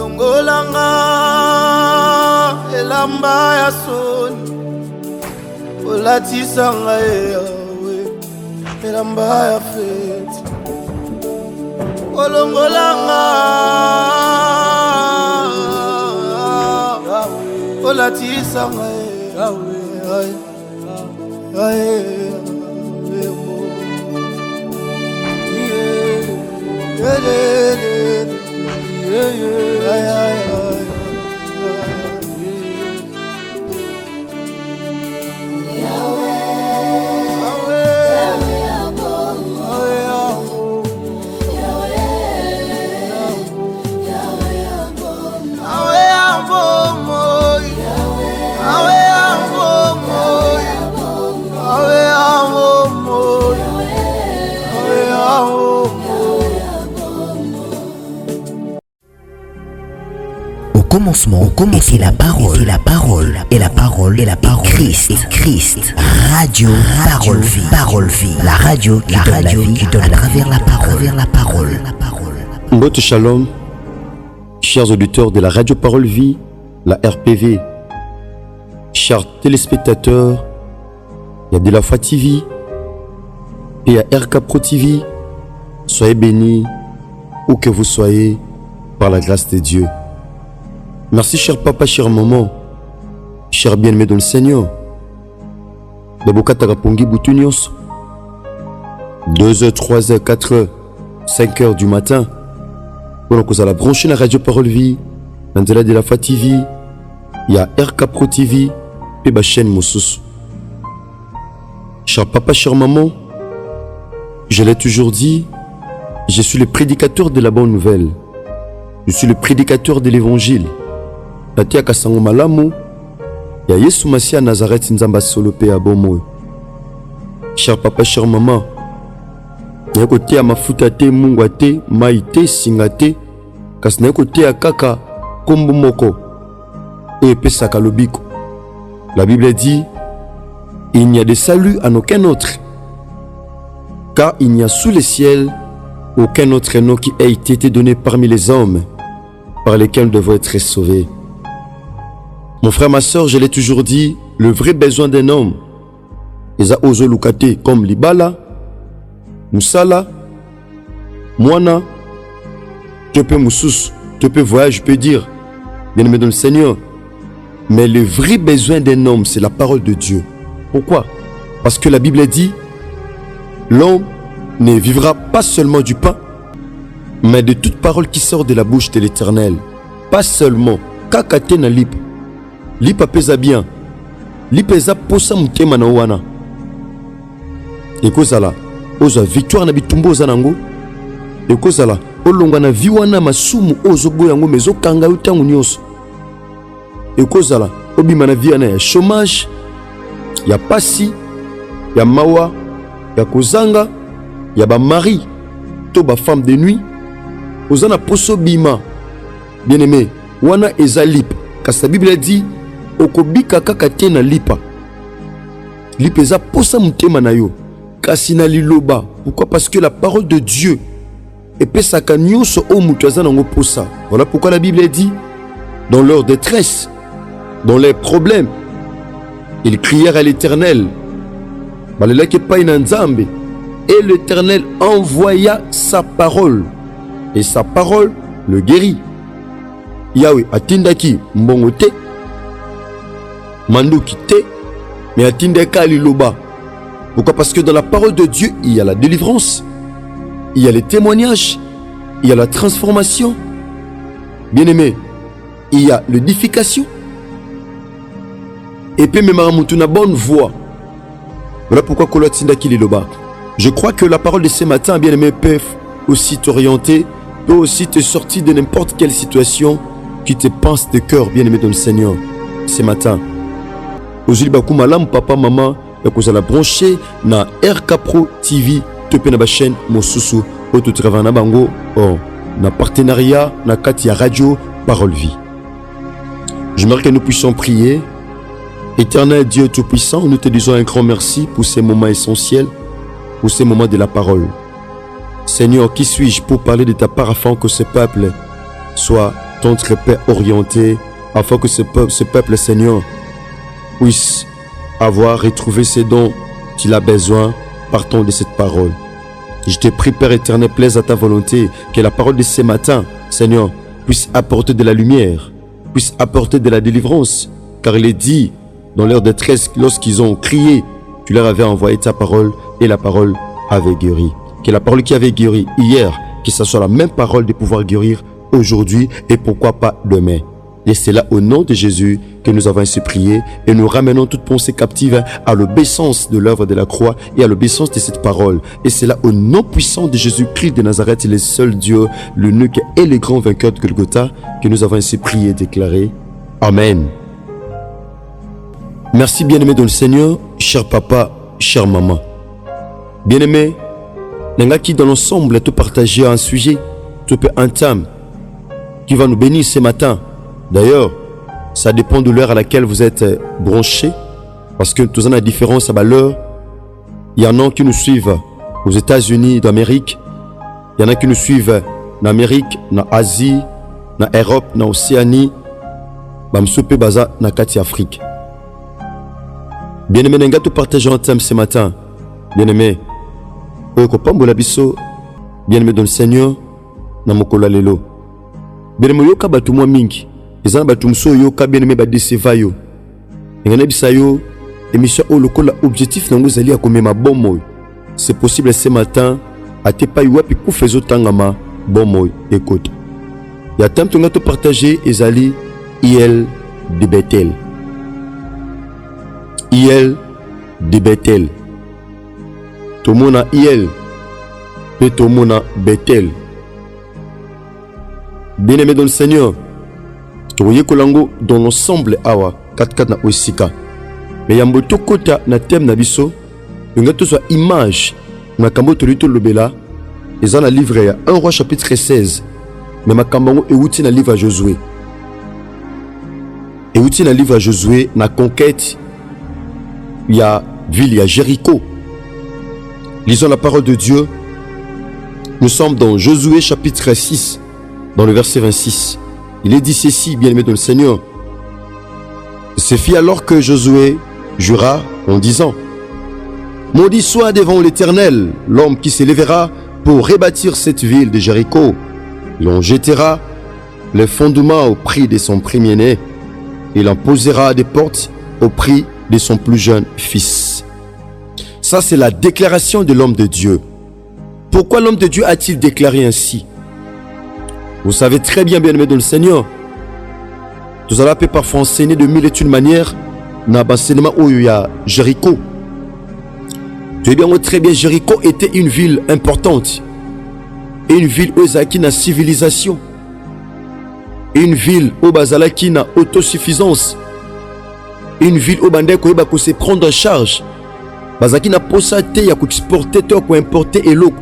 Longolanga elamba ya soni olatisanga yawe elamba ya feti olongolanga olatisanga yawe Commencement, était la parole, et la parole, Christ, radio, parole vie, la radio qui donne la vie à travers la parole. Mbote Shalom, chers auditeurs de la radio Parole Vie, la RPV, chers téléspectateurs, il y a de la Foi TV et il y a RK Pro TV, soyez bénis où que vous soyez par la grâce de Dieu. Merci cher papa, cher maman, cher bien-aimé dans le Seigneur. Babokata Rapongi Boutunios. 2h, 3h, 4h, 5h du matin. Voilà que vous allez brancher la radio Parole Vie, dans de la Foi TV, il y a RK Pro TV, et ma chaîne Moussous. Cher papa, cher maman, je l'ai toujours dit, je suis le prédicateur de la bonne nouvelle. Je suis le prédicateur de l'évangile. Tatia Kasango Malamu, ya Yesu Masia Nazareth Nzamba Solope Abomo. Cher papa, cher maman, ya kote ya mafuta te, mungwa te, mai te, singa te, kasi na kote ya kaka kombo moko et pesaka lobiko. La Bible dit, il n'y a de salut en aucun autre, car il n'y a sous le ciel aucun autre nom qui ait été donné parmi les hommes par lesquels nous devons être sauvés. Mon frère, ma soeur, je l'ai toujours dit, le vrai besoin d'un homme, ils ont osé lukate comme Libala, Moussala, Moana, tu peux Moussous, tu peux voyager, je peux dire, bien-aimé dans le Seigneur. Mais le vrai besoin d'un homme, c'est la parole de Dieu. Pourquoi? Parce que la Bible dit, l'homme ne vivra pas seulement du pain, mais de toute parole qui sort de la bouche de l'Éternel. Pas seulement, kakate na lip. Lipa pesa bien. Lipeza posa mutema na wana. Ekozala, oza victoire na bitumbo zanango. Ekozala, olonga na viwana masumu ozo boyango mezo kanga utangu nyos. Ekozala, obima na viana ya chômage, ya pasi, ya mawa, ya kozanga, ya ba mari, to ba femme de nuit. Ozana poso bima. Bien-aimé, wana ezalip. Car sa Bible dit, okobika kaka te na lipa. Lipeza posa mutema na yo. Kasina liloba. Pourquoi? Parce que la parole de Dieu epesaka nyonso o mutu aza nango posa. Voilà pourquoi la Bible dit, dans leur détresse, dans leurs problèmes, ils crièrent à l'Éternel. Balelaki epai na Nzambe. Et l'Éternel envoya sa parole. Et sa parole le guérit. Yahweh atindaki mbongo te, manduki te, mais atindaka liloba. Pourquoi? Parce que dans la parole de Dieu, il y a la délivrance, il y a les témoignages, il y a la transformation. Bien-aimé, il y a l'édification. Et puis même à bonne voix. Voilà pourquoi Kolo atindaki liloba. Je crois que la parole de ce matin, bien-aimé, peut aussi t'orienter, peut aussi te sortir de n'importe quelle situation qui te pense de cœur, bien-aimé dans le Seigneur, ce matin. Aujourd'hui, bakou malam, papa, maman, vous allez brancher na RK Pro TV, te pe na ba chaîne Mosusu, au tout travail na bango, na partenariat, na katia radio, Parole Vie. J'aimerais que nous puissions prier. Éternel Dieu Tout-Puissant, nous te disons un grand merci pour ces moments essentiels, pour ces moments de la parole. Seigneur, qui suis-je pour parler de ta part afin que ce peuple soit ton trépied orienté, afin que ce peuple, Seigneur, puisse avoir retrouvé ces dons qu'il a besoin, partant de cette parole. Je te prie, Père éternel, plaise à ta volonté, que la parole de ce matin, Seigneur, puisse apporter de la lumière, puisse apporter de la délivrance, car il est dit, dans leur détresse, lorsqu'ils ont crié, tu leur avais envoyé ta parole, et la parole avait guéri. Que la parole qui avait guéri hier, que ce soit la même parole de pouvoir guérir aujourd'hui, et pourquoi pas demain. Et c'est là, au nom de Jésus, que nous avons ainsi prié et nous ramenons toute pensée captive à l'obéissance de l'œuvre de la croix et à l'obéissance de cette parole. Et c'est là, au nom puissant de Jésus-Christ de Nazareth, le seul Dieu, l'unique et le grand vainqueur de Golgotha, que nous avons ainsi prié et déclaré. Amen. Merci, bien-aimé dans le Seigneur, cher papa, chère maman. Bien-aimé, qui dans l'ensemble te partager un sujet, tout peu intime, qui va nous bénir ce matin. D'ailleurs, ça dépend de l'heure à laquelle vous êtes branchés, parce que tous en a différence à l'heure. Il y en a qui nous suivent aux États-Unis d'Amérique, il y en a qui nous suivent en Amérique, en Asie, en Europe, en Océanie, bamsoupe baza na kati Afrique. Bien-aimé, n'enga tout partager un thème ce matin. Bien-aimé, okopambola biso, bien-aimé dans le Seigneur, na mokolo lelo. Bien-aimé yoka batu mwa mingi. Les gens batumso yo ka bien aimé ba déceva yo. Ngana bisa yo émission au lokola objectif nango zali a komema bon moy. C'est possible ce matin à te pa wapi ku fezo tangama bon moy. Écoute. Ya tam to ngato partager ezali IL de Bethel. IL de Bethel. To mona IL pe to mona Bethel. Bien aimé dans le Seigneur. Toye kolango dans l'ensemble awa 4 na osika. Mais yambo tokota na thème na biso, ngato soit image na kambo tolito lobela, eza na livre ya 1 roi chapitre 16. Mais makambo euti na livre à Josué. Euti na livre à Josué na conquête ya ville ya Jéricho. Lisons la parole de Dieu. Nous sommes dans Josué chapitre 6 dans le verset 26. Il est dit ceci, bien-aimé dans le Seigneur. Ce fit alors que Josué jura en disant: maudit soit devant l'Éternel l'homme qui s'élèvera pour rebâtir cette ville de Jéricho. Il en jettera les fondements au prix de son premier-né. Il en posera des portes au prix de son plus jeune fils. Ça, c'est la déclaration de l'homme de Dieu. Pourquoi l'homme de Dieu a-t-il déclaré ainsi? Vous savez très bien, bien-aimé dans le Seigneur, tout cela peut parfois enseigner de mille et une manières dans l'enseignement où il y a Jéricho. Tu sais bien, très bien, Jéricho était une ville importante. Une ville où il y a une civilisation. Une ville où il y a une autosuffisance. Une ville où il y a se prendre en charge. Il y a une possibilité d'exporter ou d'importer et l'eau.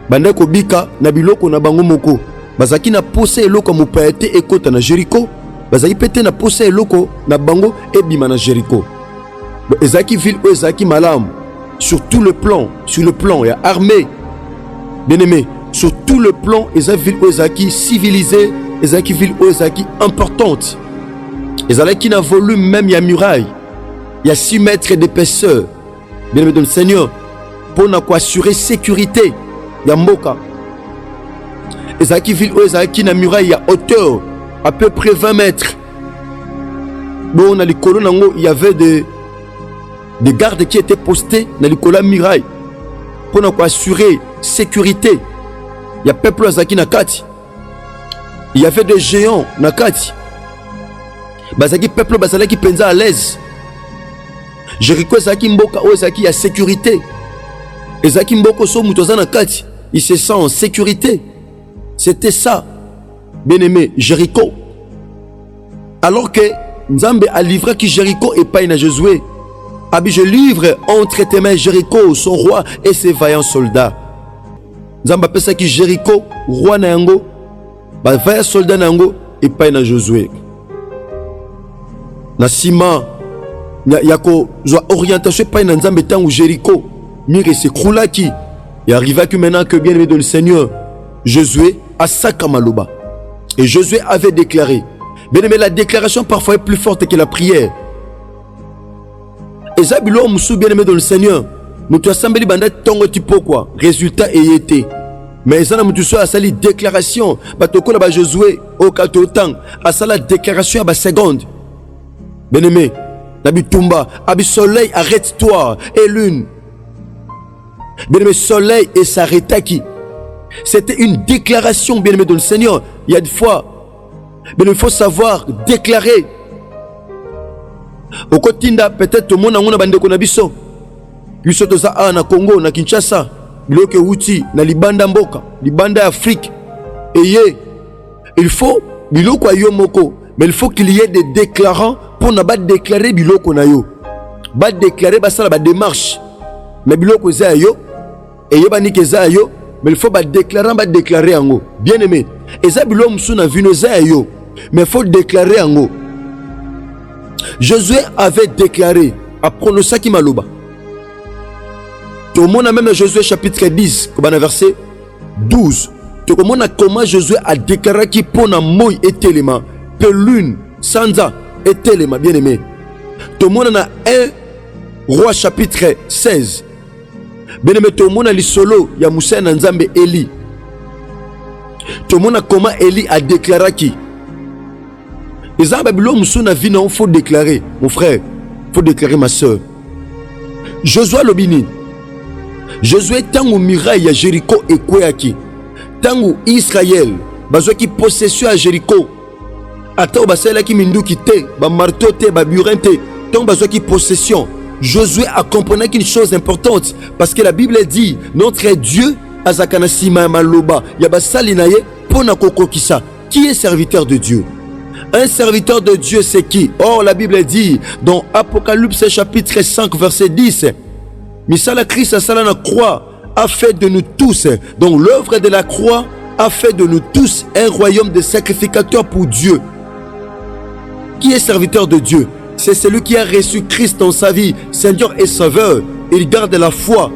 Bandeko bika na biloko na bango moko bazaki na pose eloko mopaete ekota na Jéricho bazaki pete na pose eloko na bango ebima na Jéricho. Ezaki ville ou ezaki malam sur tout le plan, sur le plan ya armée. Bien-aimé, sur tout le plan ezaki ville ou ezaki civilisée, ezaki ville ou ezaki importante. Ezaki na volume même ya muraille. Il y a 6 mètres d'épaisseur. Bien-aimé dans le Seigneur, pour assurer sécurité. Yamboka. Ezaki ville où ezaki na muraille à hauteur à peu près 20 mètres. Bon, dans les colonnes, il y avait des gardes qui étaient postés dans les colonnes muraille pour assurer sécurité. Il y a peuple ezaki na kati. Il y avait des géants na kati. Bazaki peuple bazalaki penza à l'aise. Jéricho ezaki mboka où ezaki ya sécurité. Ezaki mboko so mutoza na kati. Il se sent en sécurité. C'était ça, bien-aimé, Jéricho. Alors que Nzambe a livré qui Jéricho et pas na Josué. Abi, je livre entre tes mains Jéricho, son roi et ses vaillants soldats. Nzambe appelle ça qui Jéricho, roi na yango, ba vaillants soldats na yango et pas na Josué. Na sima, yako zo orientation pas na Nzambe tangu Jéricho. Mire s'écroula qui et arriva que maintenant que bien aimé dans le Seigneur, Josué a Sakamaloba. Et Josué avait déclaré. Bien aimé, la déclaration parfois est plus forte que la prière. Et ça, bilo moussou bien aimé dans le Seigneur. Nous tu as semblé banda tongo tipo quoi. Résultat et été. Mais ça n'a moutou soit à sali déclaration. Batoko là bas Josué au kato temps. À ça la déclaration à bas seconde. Bien aimé, Nabi Tumba, Abi soleil arrête-toi et lune. Bien aimé, soleil et s'arrêta qui. C'était une déclaration, bien aimé dans le Seigneur. Il y a des fois, mais il faut savoir déclarer. Au Kotinda, peut-être tout le monde a un bande konabiso. Puis surtout ça, na Congo, na Kinshasa, bloqué Outi, na Libanda Mboka, Libanda Afrique. Et il faut, biloko yomoko, mais il faut qu'il y ait des déclarants pour ne pas déclarer biloko na yo. Ba déclarer ba ça la démarche. Mais biloko za yo, et yo ba nike za yo. Mais il faut déclarer en haut. Bien aimé. Et ça, bilom suna vinoza yo. Mais il faut déclarer en haut. Josué avait déclaré. À prononcé qui maloba. Tout le monde a même dans Josué chapitre 10, verset 12. Tout le monde a comment Josué a déclaré qui pour na moi et téléma. Que lune, sanza et téléma. Bien aimé. Tout le monde a 1 Roi chapitre 16. Bien aimé, tout le monde a li solo, ya Moussa Nzambe Eli. Tout le monde a comment Eli a déclaré qui. Les Ababilo Moussa na vie, il faut déclarer, mon frère, il faut déclarer ma soeur. Josué Lobini. Josué tango muraille à Jéricho et Kouéaki. Tango Israël, bazo qui possession à Jéricho. Attends, basela qui mindu qui te, ba marteau te, ba burin te, tango bazo qui possession. Josué a compris une chose importante parce que la Bible dit notre Dieu azakanasima maloba yabasalinaye pona kokokisa. Qui est serviteur de Dieu? Un serviteur de Dieu c'est qui? Or la Bible dit dans Apocalypse chapitre 5 verset 10 Misala Christ a sala na croix a fait de nous tous, donc l'œuvre de la croix a fait de nous tous un royaume de sacrificateurs pour Dieu. Qui est serviteur de Dieu? C'est celui qui a reçu Christ dans sa vie, Seigneur et Sauveur. Il garde la foi.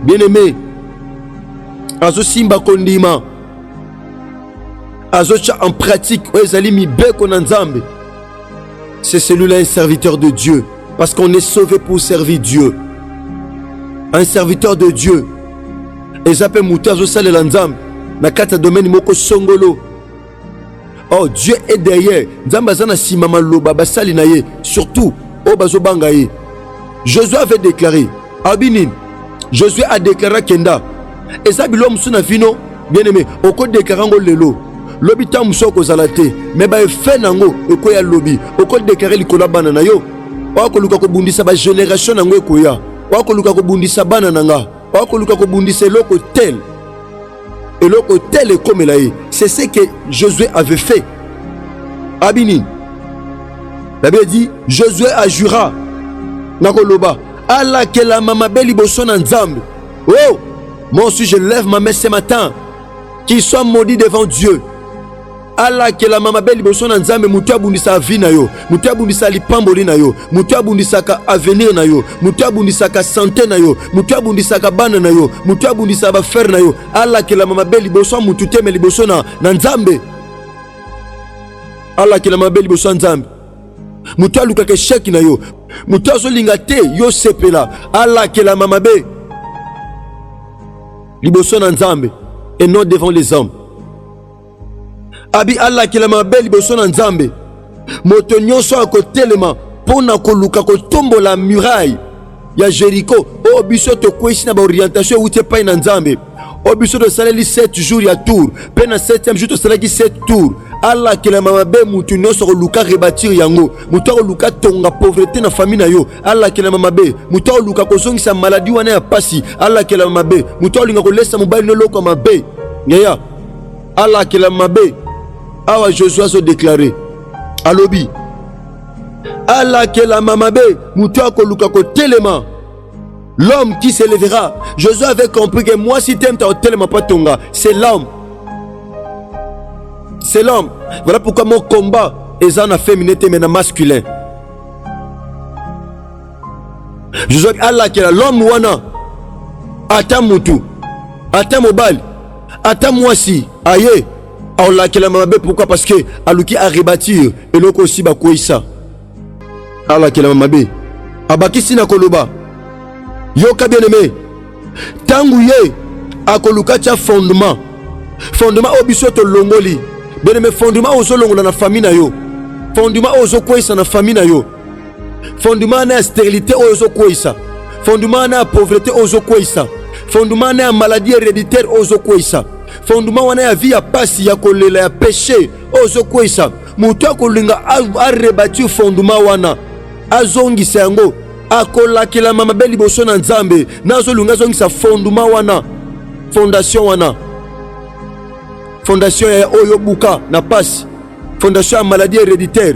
Bien-aimé. Azo simba kondima. Azo cha en pratique. C'est celui-là un serviteur de Dieu. Parce qu'on est sauvé pour servir Dieu. Un serviteur de Dieu. Et j'appelle Moutazo Salelanzam. Nakata domaine moko songolo. Oh, Dieu est derrière. Surtout, Josué avait déclaré. Abinin, Josué a déclaré Kenda. Et ça, l'homme sous vino, bien aimé, au code déclarant lelo. Lobby tam soko zalate. Mais bah, fait nango, au koya lobby. Au code déclaré l'ikola banana yo. Wako luka ko bundisa ba génération nango koya. Wako luka ko bundisa banana. Wako luka ko bundisa loko tel. Et l'autre tel est comme là. C'est ce que Josué avait fait. Abini. La Bible dit Josué a juré. Nakoloba. Allah que la mama beli boson en Nzambe. Oh, moi aussi je lève ma main ce matin. Qu'il soit maudit devant Dieu. Allah que la mama beli boson en Nzambe. Mutua bundisa vie na yo. Mutua bundisa lipamboli na yo. Mutua bundisa ka avenir na yo. Mutua bundisa ka santé na yo. Mutua bundisa ka bana na yo. Mutua bundisa ba faire na yo. Allah que la mama beli boson mutute me liboson na Nzambe. Allah que la mama beli boson Nzambe. Mutua luka ke chèque na yo. Mutua zo lingate yo sepela. Allah que la mama be liboson Nzambe et non devant les hommes. Abi Allah qui la mabeli boson Nzambe. Moto nyonso akotelema pona koluka kotombo la muraille ya Jéricho. O biso to kwesi na ba orientation uti pa na Nzambe. O biso to saleli 7 jours ya tour. Pe na 7e jour to saleli 7 tours. Allah qui la mabe mutu nyonso koluka rebâtir yango. Muto koluka tonga pauvreté na famille na yo. Allah qui la mabe muto koluka kozongisa maladie wana ya pasi. Allah qui la mabe muto linga kolesa mobali no loko mabe. Ngaya. Allah qui la mabe Awa Josué a déclaré Alobi Allah que la mamabe Moutoua koluka ko telema. L'homme qui se lèvera. Josué avait compris que moi si t'aimes ta telema pas tonga. C'est l'homme. C'est l'homme. Voilà pourquoi mon combat est en féminin mais masculin. Josué Allah que l'homme wana Ata mutu Ata mobile Ata mwasi Aye aolakela mabe. Pourquoi? Parce que aluki a rebâtir eloko aussi bakoisa. Aolakela mabe abakisi na koloba yoka bien aimé tangu ye akoluka tia fondement obiso to longoli bien aimé, fondement ozo longola na famille na yo, fondement ozo koisa na famille na yo, fondement na stérilité ozo koisa, fondement na pauvreté ozo koisa, fondement na maladie héréditaire ozo koisa, fondement wana ya vie ya pasi ya kolela ya péché ozo koisa. Mutu akolinga a rebâtir fondement wana azongisa yango akolakela mama beli boso na nzambe nazo lunga zongisa fondement wana, fondation wana, fondation ya oyo buka na pasi, fondation ya maladie héréditaire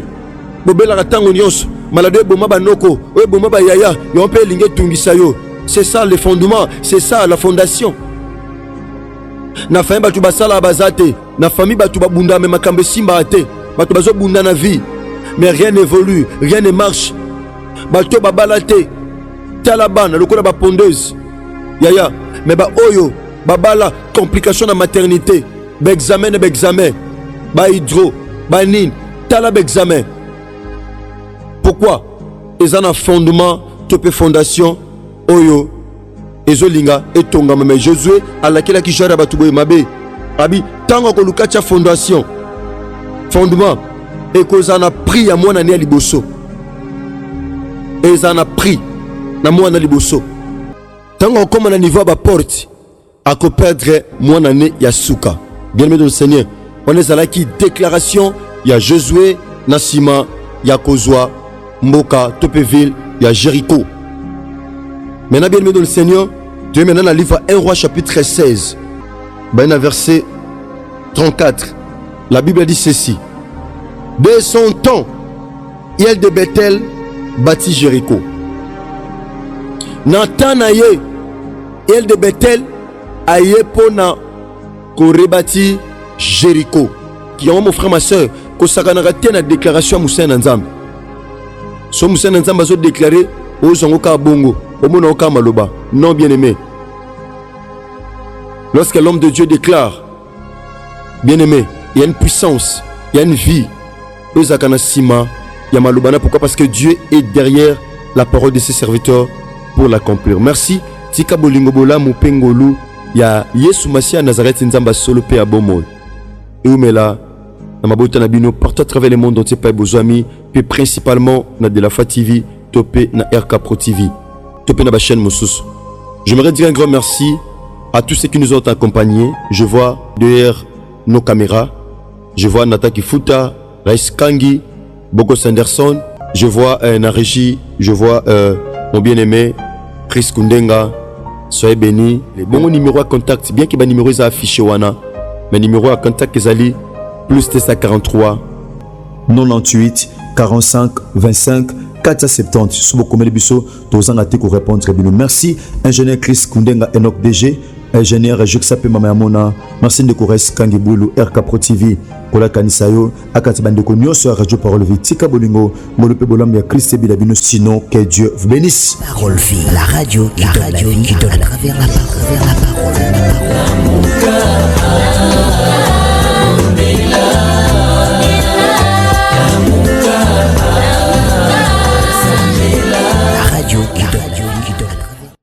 bobela tango nyonso maladie boma banoko oyo boma ba yaya yo mpe linge tungisa yo. C'est ça le fondement, c'est ça la fondation. Na famille batu basala bazate, na famille batu babunda me makambe simba ate, batu bazo bunda na vie, mais rien n'évolue, rien ne marche. Batu babalate talabana lokola ba pondeuse yaya, mais ba oyo babala complication na maternité, ba examen, ba hydro, ba nin tala ba examen. Pourquoi? Ils ont un fondement, topé fondation oyo ezolinga etonga mais Josué alakela ki jara batuboye mabe abi tango ko lukacha fondation fondement et cause na prix ya mwana ne liboso et ça na prix na mwana liboso tango comme na niveau ba porte à ko perdre mwana ne ya suka. Bien aimé dans le Seigneur, on est à la qui déclaration ya Josué Nasima ya kozwa Mboka Topeville ya Jéricho. Maintenant, bien aimé dans le Seigneur, Dieu maintenant dans le livre 1 Roi chapitre 16, verset 34. La Bible dit ceci. De son temps, Hiel de Bethel bâtit Jéricho. Natanaye, Hiel de Bethel aye pona ko rebâti Jéricho. Qui ont mon frère ma soeur, ko sakana te na déclaration Moussa Nzambe. So Moussa Nzambe a déclaré au zongoka bongo. Non, bien aimé. Lorsque l'homme de Dieu déclare, bien aimé, il y a une puissance, il y a une vie. Pourquoi? Parce que Dieu est derrière la parole de ses serviteurs pour l'accomplir. Merci. Tika bolingo bola mupengolu ya Yesu Masia Nazareth nzamba solo pe abomo. Eumela na mabota na bino partout à travers le monde entier pa bozami puis principalement na de la Fa TV, topé na RK Pro TV. J'aimerais dire un grand merci à tous ceux qui nous ont accompagnés. Je vois derrière nos caméras, je vois Nata Kifuta, Raïs Kangi, Bogo Sanderson, je vois la régie, je vois mon bien-aimé Chris Kundenga. Soyez bénis. Les bons numéros à contact, bien que les numéros soient affichés, mais numéro à contact est allé plus 43 98 45 25 470. Sous beaucoup de biso, tous en attaque pour répondre. Merci, ingénieur Chris Kundenga Enoch DG, ingénieur Juxape Mama Mona, merci de Kores Kangibulu, RK Pro TV, Kola Kanisayo, Akatibande Konyo sur Radio Parole Vie, Tika Bolingo, Molope Bolam ya Christ Bilabino, sinon que Dieu vous bénisse. Parole Vie, la radio qui donne à travers la parole.